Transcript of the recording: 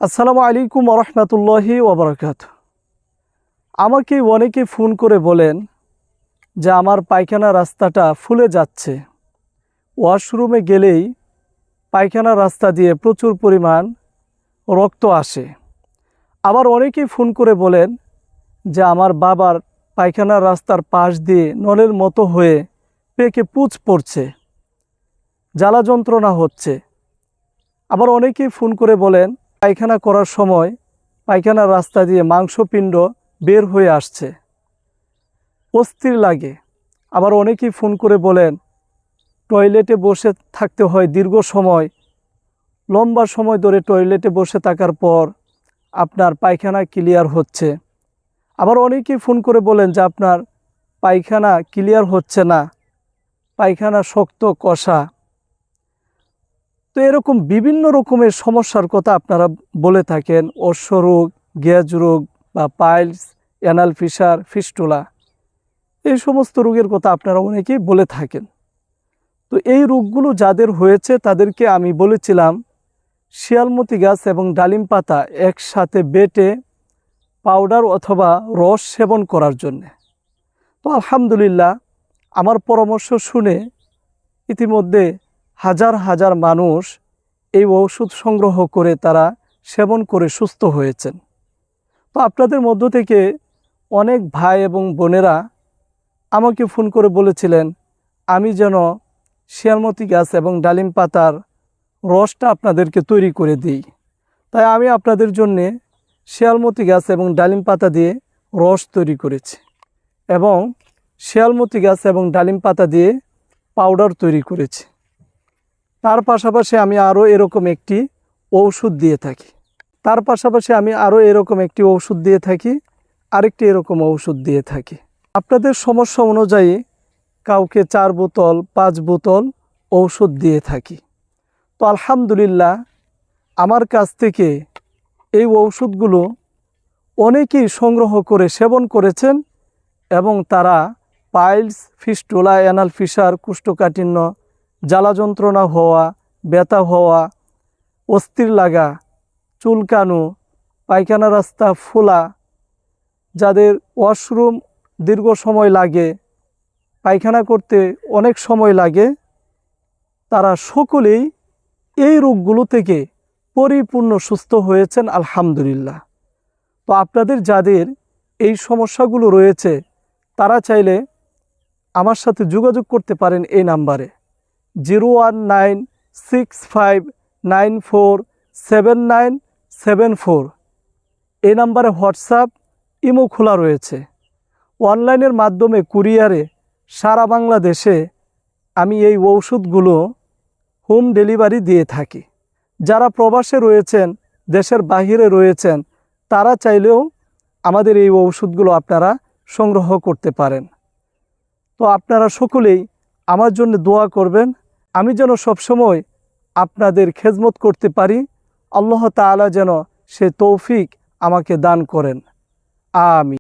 আসসালামু আলাইকুম ওরহমতুল্লাহি ওবরাকাত। আমাকে অনেকে ফোন করে বলেন যে আমার পায়খানা রাস্তাটা ফুলে যাচ্ছে, ওয়াশরুমে গেলেই পায়খানা রাস্তা দিয়ে প্রচুর পরিমাণ রক্ত আসে। আবার অনেকেই ফোন করে বলেন যে আমার বাবার পায়খানা রাস্তার পাশ দিয়ে নলের মতো হয়ে পেকে পুঁজ পড়ছে, জ্বালা যন্ত্রণা হচ্ছে। আবার অনেকেই ফোন করে বলেন পায়খানা করার সময় পায়খানার রাস্তা দিয়ে মাংসপিণ্ড বের হয়ে আসছে, অস্থির লাগে। আবার অনেকেই ফোন করে বলেন টয়লেটে বসে থাকতে হয় দীর্ঘ সময়, লম্বা সময় ধরে টয়লেটে বসে থাকার পর আপনার পায়খানা ক্লিয়ার হচ্ছে। আবার অনেকেই ফোন করে বলেন যে আপনার পায়খানা ক্লিয়ার হচ্ছে না, পায়খানা শক্ত কষা। তো এরকম বিভিন্ন রকমের সমস্যার কথা আপনারা বলে থাকেন, অশ্বরোগ, গ্যাস রোগ বা পাইলস, অ্যানাল ফিসার, ফিস্টুলা, এই সমস্ত রোগের কথা আপনারা অনেকেই বলে থাকেন। তো এই রোগগুলো যাদের হয়েছে তাদেরকে আমি বলেছিলাম শিয়ালমতি গাছ এবং ডালিম পাতা একসাথে বেটে পাউডার অথবা রস সেবন করার জন্যে। তো আলহামদুলিল্লাহ আমার পরামর্শ শুনে ইতিমধ্যে হাজার হাজার মানুষ এই ওষুধ সংগ্রহ করে তারা সেবন করে সুস্থ হয়েছেন। তো আপনাদের মধ্য থেকে অনেক ভাই এবং বোনেরা আমাকে ফোন করে বলেছিলেন আমি যেন শিয়ালমতি গাছ এবং ডালিম পাতার রসটা আপনাদেরকে তৈরি করে দিই। তাই আমি আপনাদের জন্যে শিয়ালমতি গাছ এবং ডালিম পাতা দিয়ে রস তৈরি করেছি এবং শিয়ালমতি গাছ এবং ডালিম পাতা দিয়ে পাউডার তৈরি করেছি। তার পাশাপাশি আমি আরও এরকম একটি ঔষধ দিয়ে থাকি, আরেকটি এরকম ঔষধ দিয়ে থাকি। আপনাদের সমস্যা অনুযায়ী কাউকে 4 বোতল 5 বোতল ঔষধ দিয়ে থাকি। তো আলহামদুলিল্লাহ আমার কাছ থেকে এই ঔষধগুলো অনেকেই সংগ্রহ করে সেবন করেছেন এবং তারা পাইলস, ফিস্টুলা, অ্যানাল ফিসার, কোষ্ঠকাঠিন্য, জ্বালা যন্ত্রণা হওয়া, ব্যথা হওয়া, অস্থির লাগা, চুলকানো, পায়খানা রাস্তা ফোলা, যাদের ওয়াশরুম দীর্ঘ সময় লাগে, পায়খানা করতে অনেক সময় লাগে, তারা সকলেই এই রোগগুলো থেকে পরিপূর্ণ সুস্থ হয়েছেন আলহামদুলিল্লাহ। তো আপনাদের যাদের এই সমস্যাগুলো রয়েছে তারা চাইলে আমার সাথে যোগাযোগ করতে পারেন এই নাম্বারে 01965947974। এই নাম্বারে হোয়াটসঅ্যাপ, ইমো খোলা রয়েছে। অনলাইনের মাধ্যমে কুরিয়ারে সারা বাংলাদেশে আমি এই ঔষধগুলো হোম ডেলিভারি দিয়ে থাকি। যারা প্রবাসে রয়েছেন, দেশের বাহিরে রয়েছেন, তারা চাইলেও আমাদের এই ঔষধগুলো আপনারা সংগ্রহ করতে পারেন। তো আপনারা সকলেই আমার জন্য দোয়া করবেন, আমি যেন সবসময় আপনাদের খেদমত করতে পারি। আল্লাহ তাআলা যেন সে তৌফিক আমাকে দান করেন। আমিন।